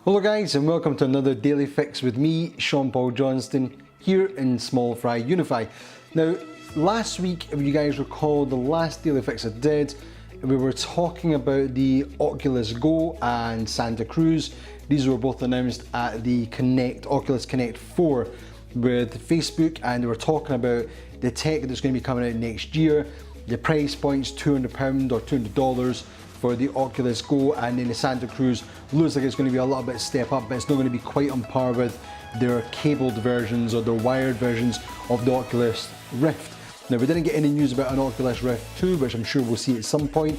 Hello guys, and welcome to another Daily Fix with me, Sean Paul Johnston, here in Small Fry Unify. Now, last week, if you guys recall, the last Daily Fix I did, we were talking about the Oculus Go and Santa Cruz. These were both announced at the Oculus Connect 4 with Facebook, and we were talking about the tech that's going to be coming out next year. The price point's £200 or $200 for the Oculus Go, and then the Santa Cruz looks like it's going to be a little bit step up, but it's not going to be quite on par with their cabled versions or their wired versions of the Oculus Rift. Now, we didn't get any news about an Oculus Rift 2, which I'm sure we'll see at some point.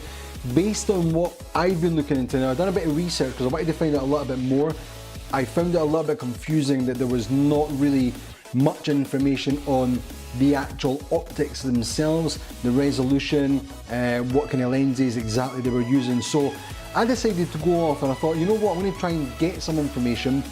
Based on what I've been looking into now, I've done a bit of research because I wanted to find out a little bit more. I found it a little bit confusing that there was not really much information on the actual optics themselves, the resolution, what kind of lenses exactly they were using. So I decided to go off and I thought, you know what, I'm going to try and get some information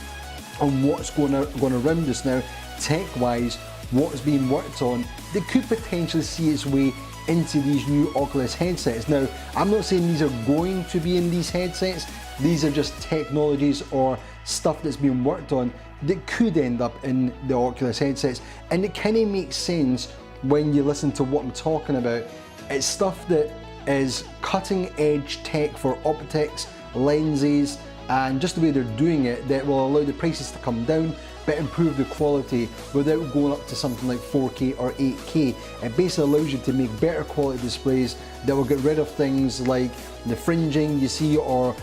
on what's going around just now, tech-wise, what's being worked on that could potentially see its way into these new Oculus headsets. Now, I'm not saying these are going to be in these headsets, these are just technologies or stuff that's being worked on that could end up in the Oculus headsets, and it kind of makes sense when you listen to what I'm talking about. It's stuff that is cutting edge tech for optics, lenses, and just the way they're doing it that will allow the prices to come down but improve the quality without going up to something like 4K or 8K. It basically allows you to make better quality displays that will get rid of things like the fringing you see or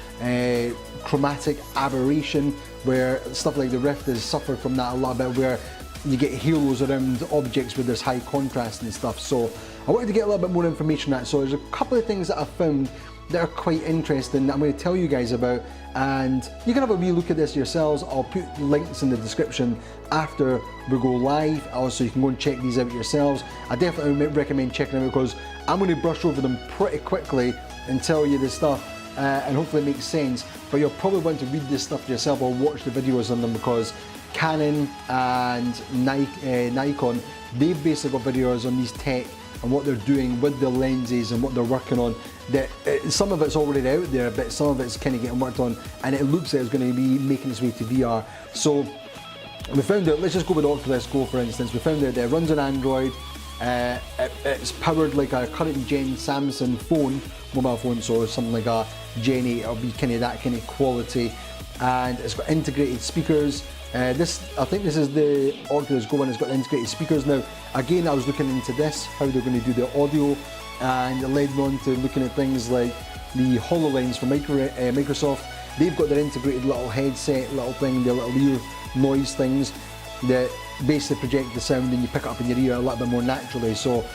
chromatic aberration, where stuff like the Rift has suffered from that a lot bit, where you get halos around objects where there's high contrast and stuff. So I wanted to get a little bit more information on that. So there's a couple of things that I found that are quite interesting that I'm going to tell you guys about, and you can have a wee look at this yourselves. I'll put links in the description after we go live, also you can go and check these out yourselves. I definitely recommend checking them out because I'm going to brush over them pretty quickly and tell you this stuff, and hopefully it makes sense, but you'll probably want to read this stuff yourself or watch the videos on them, because Canon and Nikon, they've basically got videos on these tech and what they're doing with the lenses and what they're working on. That some of it's already out there, but some of it's kind of getting worked on, and it looks like it's going to be making its way to VR. So we found out, let's just go with Oculus Go for instance, we found out that it runs on Android, it's powered like a current gen Samsung phone, mobile phone, so something like a Gen 8, it'll be kind of that kind of quality, and it's got integrated speakers. I think this is the Oculus Go one, it's got integrated speakers. Now, again, I was looking into this, how they're going to do the audio, and it led me on to looking at things like the HoloLens from Microsoft. They've got their integrated little headset, little thing, their little ear noise things that basically project the sound and you pick it up in your ear a little bit more naturally. So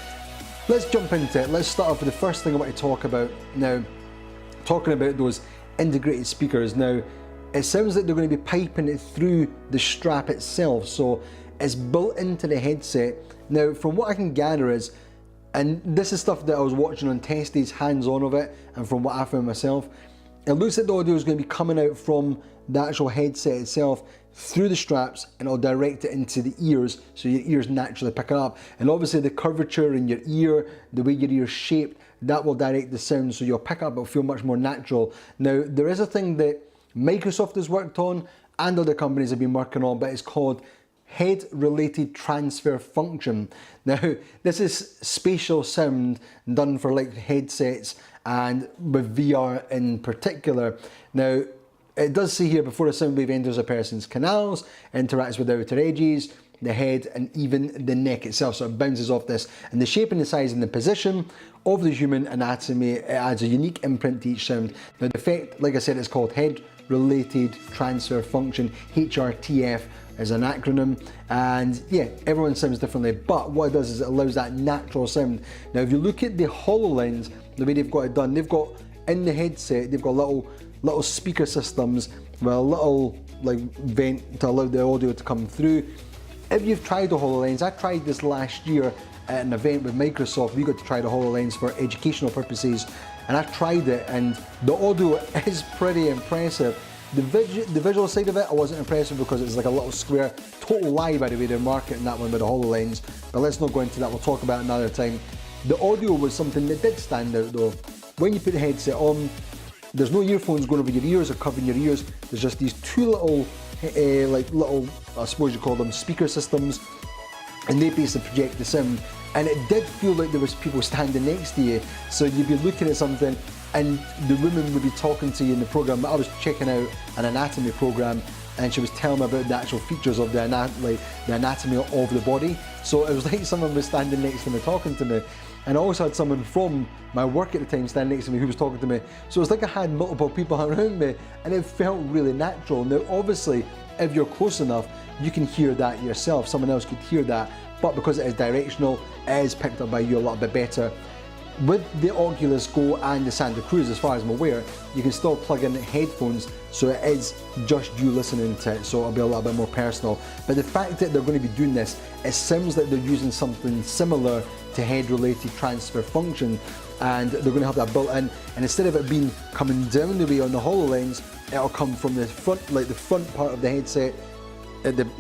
let's jump into it. Let's start off with the first thing I want to talk about now, talking about those integrated speakers. Now, it sounds like they're going to be piping it through the strap itself, so it's built into the headset. Now, from what I can gather is, and this is stuff that I was watching on test days, hands-on of it, and from what I found myself, it looks like the audio is going to be coming out from the actual headset itself through the straps, and it'll direct it into the ears, so your ears naturally pick it up. And obviously the curvature in your ear, the way your ear's shaped, that will direct the sound, so you'll pick up, it'll feel much more natural. Now, there is a thing that Microsoft has worked on and other companies have been working on, but it's called head-related transfer function. Now, this is spatial sound done for like headsets and with VR in particular. Now, it does say here, before a sound wave enters a person's canals, interacts with the outer edges, the head, and even the neck itself, so it bounces off this. And the shape and the size and the position of the human anatomy, it adds a unique imprint to each sound. Now, the effect, like I said, is called head-related transfer function, HRTF is an acronym, and yeah, everyone sounds differently, but what it does is it allows that natural sound. Now, if you look at the HoloLens, the way they've got it done, they've got in the headset, they've got little speaker systems with a little like vent to allow the audio to come through. If you've tried the HoloLens, I tried this last year at an event with Microsoft. We got to try the HoloLens for educational purposes, and I tried it, and the audio is pretty impressive. The visual side of it, I wasn't impressed because it's like a little square. Total lie, by the way, they're marketing that one with the HoloLens, but let's not go into that, we'll talk about it another time. The audio was something that did stand out though. When you put the headset on, there's no earphones going over your ears or covering your ears. There's just these two little, I suppose you call them speaker systems, and they basically project the sound. And it did feel like there was people standing next to you, so you'd be looking at something and the woman would be talking to you in the program. I was checking out an anatomy program and she was telling me about the actual features of the anatomy of the body. So it was like someone was standing next to me talking to me. And I also had someone from my work at the time standing next to me who was talking to me. So it was like I had multiple people around me and it felt really natural. Now obviously, if you're close enough, you can hear that yourself. Someone else could hear that, but because it is directional, it is picked up by you a little bit better. With the Oculus Go and the Santa Cruz, as far as I'm aware, you can still plug in headphones, so it is just you listening to it, so it'll be a little bit more personal. But the fact that they're going to be doing this, it sounds like they're using something similar to head-related transfer function, and they're going to have that built in, and instead of it being coming down the way on the HoloLens, it'll come from the front, like the front part of the headset,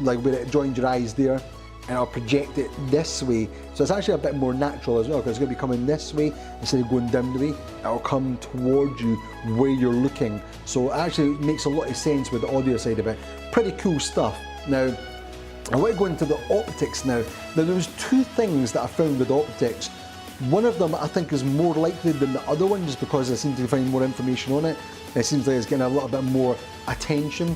like where it joins your eyes there, and I'll project it this way. So it's actually a bit more natural as well, because it's going to be coming this way instead of going down the way. It'll come towards you where you're looking. So it actually makes a lot of sense with the audio side of it. Pretty cool stuff. Now, I want to go into the optics now. Now there's two things that I found with optics. One of them I think is more likely than the other one, just because I seem to find more information on it. It seems like it's getting a little bit more attention.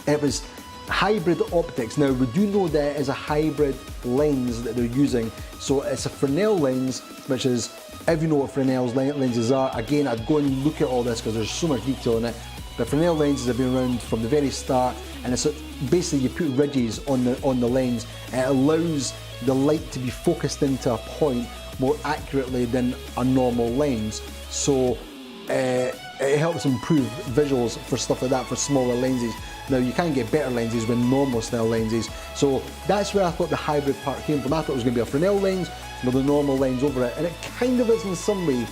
It was hybrid optics. Now we do know that it is a hybrid lens that they're using. So it's a Fresnel lens, which is, if you know what Fresnel's lenses are, again I'd go and look at all this because there's so much detail in it. But Fresnel lenses have been around from the very start, and it's basically you put ridges on the lens, and it allows the light to be focused into a point more accurately than a normal lens. So it helps improve visuals for stuff like that, for smaller lenses. Now you can get better lenses with normal style lenses, so that's where I thought the hybrid part came from. I thought it was going to be a Fresnel lens with a normal lens over it, and it kind of is in some way.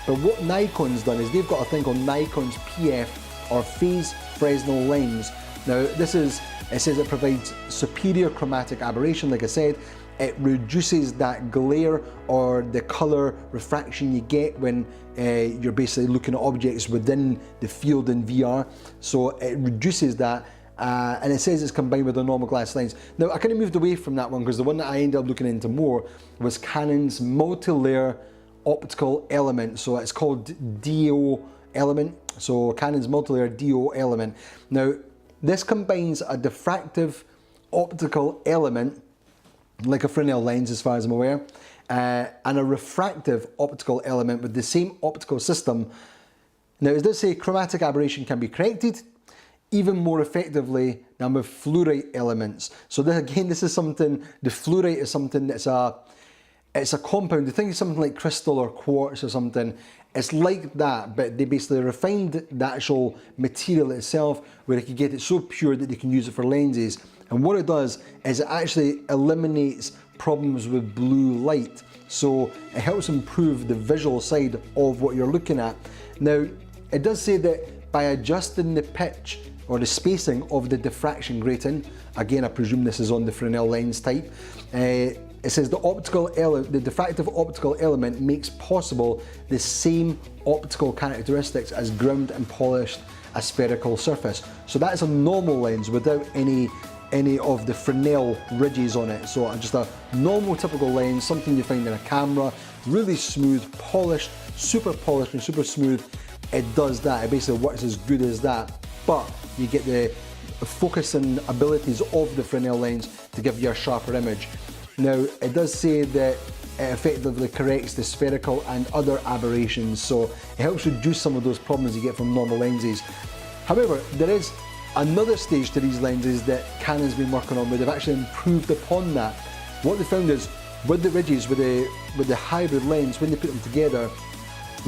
But what Nikon's done is they've got a thing called Nikon's PF, or Phase Fresnel lens. Now it says it provides superior chromatic aberration, like I said. It reduces that glare or the color refraction you get when you're basically looking at objects within the field in VR. So it reduces that, and it says it's combined with a normal glass lens. Now I kind of moved away from that one because the one that I ended up looking into more was Canon's multi-layer optical element. So it's called DO element. So Canon's multi-layer DO element. Now this combines a diffractive optical element, like a Fresnel lens as far as I'm aware, and a refractive optical element with the same optical system. Now it does say chromatic aberration can be corrected even more effectively than with fluorite elements. So this is something, the fluorite is something that's it's a compound. You think it's something like crystal or quartz or something. It's like that, but they basically refined the actual material itself where they can get it so pure that they can use it for lenses. And what it does is it actually eliminates problems with blue light. So it helps improve the visual side of what you're looking at. Now, it does say that by adjusting the pitch or the spacing of the diffraction grating, again, I presume this is on the Fresnel lens type, it says the diffractive optical element makes possible the same optical characteristics as ground and polished aspherical surface. So that is a normal lens without any of the Fresnel ridges on it. So just a normal typical lens, something you find in a camera, really smooth, polished, super polished and super smooth. It does that, it basically works as good as that, but you get the focusing abilities of the Fresnel lens to give you a sharper image. Now, it does say that it effectively corrects the spherical and other aberrations, so it helps reduce some of those problems you get from normal lenses. However, there is another stage to these lenses that Canon's been working on where they've actually improved upon that. What they found is, with the ridges, with the hybrid lens, when they put them together,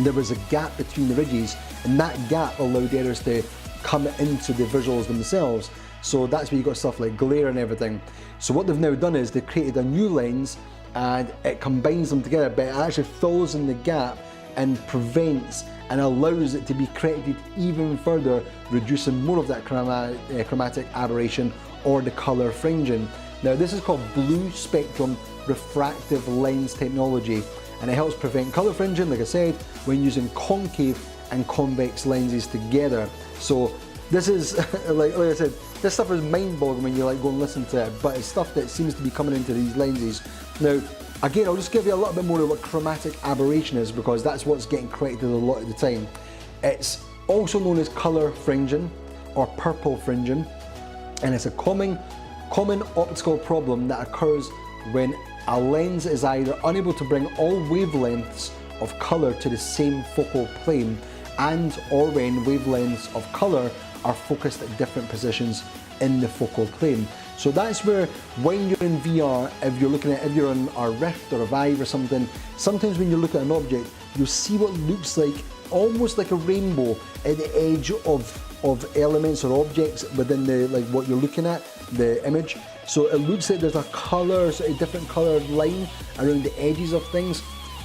there was a gap between the ridges, and that gap allowed errors to come into the visuals themselves. So that's where you got stuff like glare and everything. So what they've now done is they've created a new lens and it combines them together, but it actually fills in the gap and prevents and allows it to be corrected even further, reducing more of that chromatic aberration or the color fringing. Now this is called blue spectrum refractive lens technology, and it helps prevent color fringing, like I said, when using concave and convex lenses together. So this is, like I said, this stuff is mind-boggling when you like go and listen to it, but it's stuff that seems to be coming into these lenses. Now, again, I'll just give you a little bit more of what chromatic aberration is, because that's what's getting credited a lot of the time. It's also known as colour fringing or purple fringing, and it's a common optical problem that occurs when a lens is either unable to bring all wavelengths of colour to the same focal plane, and or when wavelengths of colour are focused at different positions in the focal plane. So that's where, when you're in VR, if you're on a Rift or a Vive or something, sometimes when you look at an object, you'll see what looks like almost like a rainbow at the edge of elements or objects within the, like, what you're looking at, the image. So it looks like there's a colour, sort of different coloured line around the edges of things.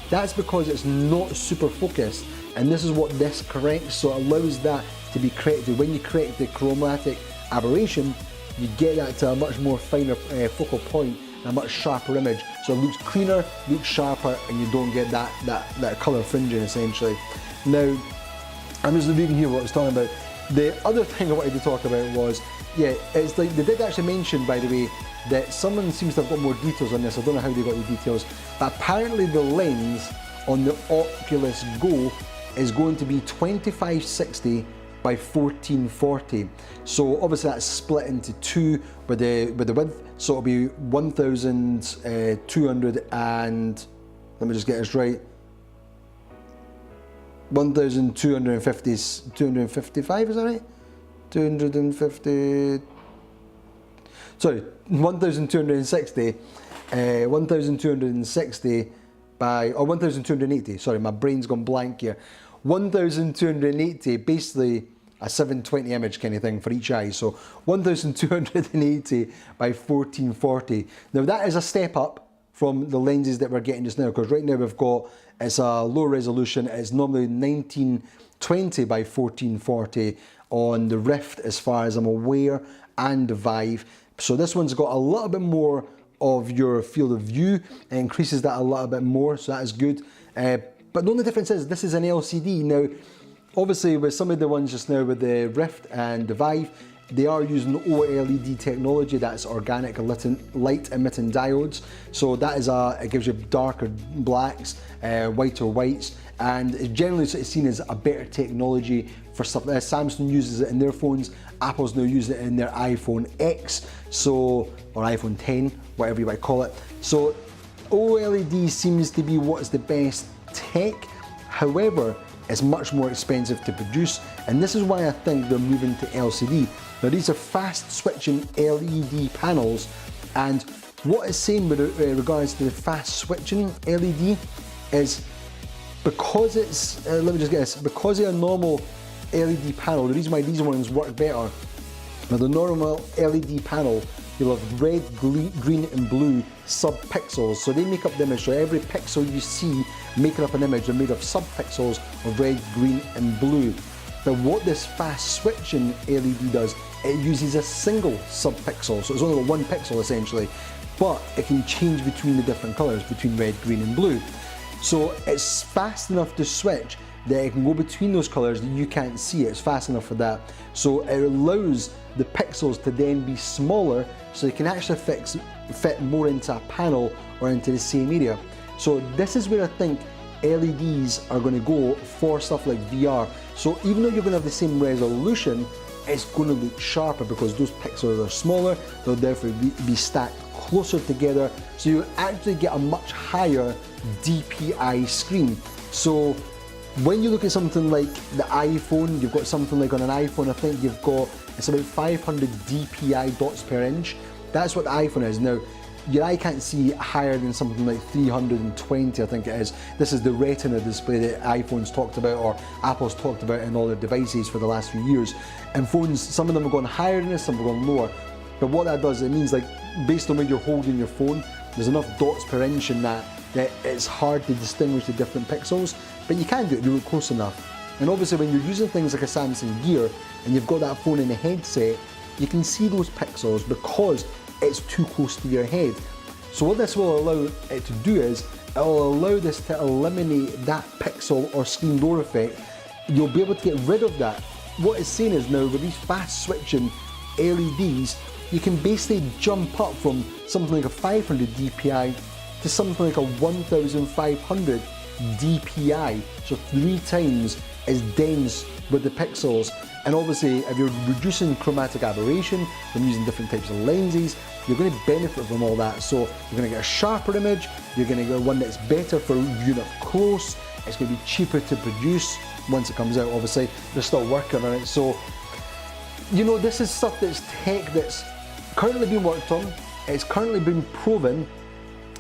That's because it's not super focused, and this is what this corrects, so it allows that to be corrected. When you correct the chromatic aberration, you get that to a much more finer focal point and a much sharper image. So it looks cleaner, looks sharper, and you don't get that colour fringing essentially. Now, I'm just reading here what I was talking about. The other thing I wanted to talk about was, yeah, it's like they did actually mention, by the way, that someone seems to have got more details on this. I don't know how they got the details, but apparently the lens on the Oculus Go is going to be 2560 by 1440. So obviously that's split into two with the width. So it'll be 1200 and, let me just get this right, 255, is that right? 250, sorry, 1260, 1260 by, or 1280, sorry, my brain's gone blank here. 1280, basically a 720 image kind of thing for each eye. So 1280 by 1440. Now that is a step up from the lenses that we're getting just now, because right now we've got, it's a low resolution, it's normally 1920 by 1440 on the Rift as far as I'm aware, and the Vive. So this one's got a little bit more of your field of view, it increases that a little bit more, so that is good. But the only difference is this is an LCD. Now, obviously with some of the ones just now with the Rift and the Vive, they are using OLED technology, that's organic light emitting diodes. So that is it gives you darker blacks, whiter whites, and it's generally sort of seen as a better technology for stuff. Samsung uses it in their phones, Apple's now using it in their iPhone X, so, or iPhone 10, whatever you might call it. So OLED seems to be what is the best tech. However, it's much more expensive to produce, and this is why I think they're moving to LCD. Now these are fast switching LED panels, and what it's saying with regards to the fast switching LED is, because it's, let me just get this, because of a normal LED panel, the reason why these ones work better, now the normal LED panel, you'll have red, green and blue sub-pixels, so they make up the image. So every pixel you see making up an image are made of sub-pixels of red, green and blue. But what this fast switching LED does, it uses a single sub-pixel, so it's only got one pixel essentially, but it can change between the different colours, between red, green and blue. So it's fast enough to switch that it can go between those colours that you can't see it. It's fast enough for that. So it allows the pixels to then be smaller, so you can actually fit more into a panel or into the same area. So this is where I think LEDs are going to go for stuff like VR. So even though you're going to have the same resolution, it's going to look sharper because those pixels are smaller, they'll therefore be stacked closer together, so you actually get a much higher DPI screen. So when you look at something like the iPhone, you've got something like on an iPhone, I think you've got, it's about 500 DPI dots per inch. That's what the iPhone is. Now, your eye can't see higher than something like 320, I think it is. This is the Retina display that iPhone's talked about, or Apple's talked about in all their devices for the last few years. And phones, some of them are going higher than this, some are going lower. But what that does, it means like, based on where you're holding your phone, there's enough dots per inch in that it's hard to distinguish the different pixels, but you can do it if you look close enough. And obviously when you're using things like a Samsung Gear, and you've got that phone in a headset, you can see those pixels because it's too close to your head. So what this will allow it to do is, it will allow this to eliminate that pixel or screen door effect you'll be able to get rid of that. What it's saying is now with these fast switching LEDs, you can basically jump up from something like a 500 DPI to something like a 1500 DPI, so 3 times as dense with the pixels. And obviously, if you're reducing chromatic aberration from using different types of lenses, you're going to benefit from all that. So you're going to get a sharper image, you're going to get one that's better for viewing up close, it's going to be cheaper to produce once it comes out. Obviously, they're still working on it. So, you know, this is stuff that's tech that's currently being worked on, it's currently been proven,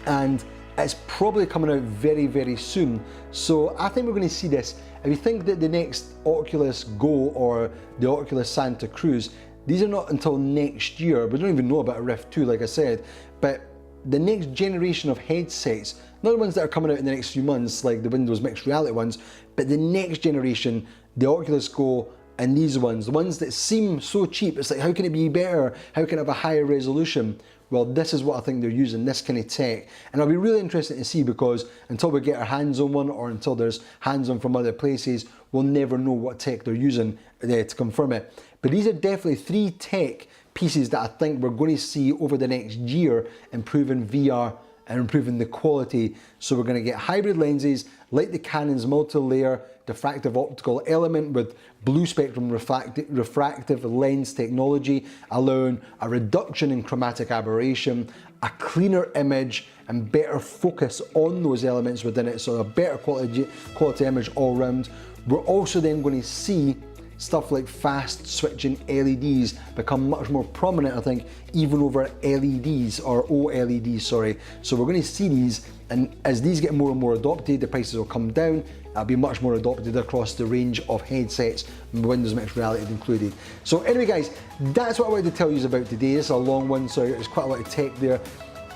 and it's probably coming out very, very soon. So I think we're going to see this. If you think that the next Oculus Go or the Oculus Santa Cruz, these are not until next year. We don't even know about a Rift 2, like I said, but the next generation of headsets, not the ones that are coming out in the next few months, like the Windows mixed reality ones, but the next generation, the Oculus Go and these ones, the ones that seem so cheap, it's like, how can it be better? How can it have a higher resolution? Well, this is what I think they're using, this kind of tech. And it'll be really interesting to see, because until we get our hands on one, or until there's hands on from other places, we'll never know what tech they're using to confirm it. But these are definitely 3 tech pieces that I think we're going to see over the next year, improving VR and improving the quality. So we're going to get hybrid lenses like the Canon's multi-layer diffractive optical element with blue spectrum refractive lens technology, allowing a reduction in chromatic aberration, a cleaner image and better focus on those elements within it, so a better quality image all round. We're also then going to see stuff like fast switching LEDs become much more prominent, I think, even over LEDs, or OLEDs, sorry. So we're going to see these, and as these get more and more adopted, the prices will come down. It'll be much more adopted across the range of headsets, Windows mixed reality included. So anyway guys, that's what I wanted to tell you about today. It's a long one, so there's quite a lot of tech there.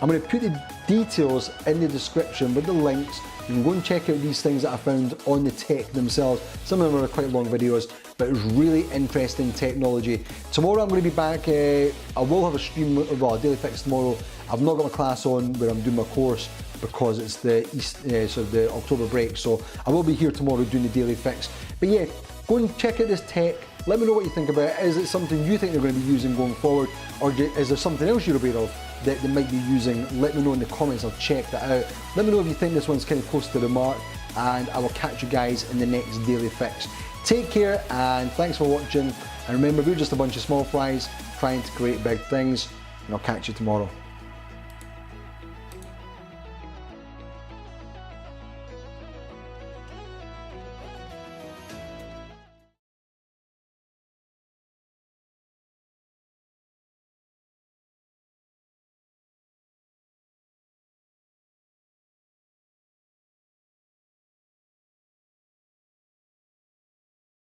I'm going to put the details in the description with the links. You can go and check out these things that I found on the tech themselves. Some of them are quite long videos, but it was really interesting technology. Tomorrow I'm going to be back. I will have a stream, well, a daily fix tomorrow. I've not got my class on where I'm doing my course because it's the the October break. So I will be here tomorrow doing the daily fix. But yeah, go and check out this tech. Let me know what you think about it. Is it something you think they're going to be using going forward, or is there something else you're aware of that they might be using? Let me know in the comments, I'll check that out. Let me know if you think this one's kind of close to the mark, and I will catch you guys in the next daily fix. Take care, and thanks for watching. And remember, we're just a bunch of small fries trying to create big things, and I'll catch you tomorrow.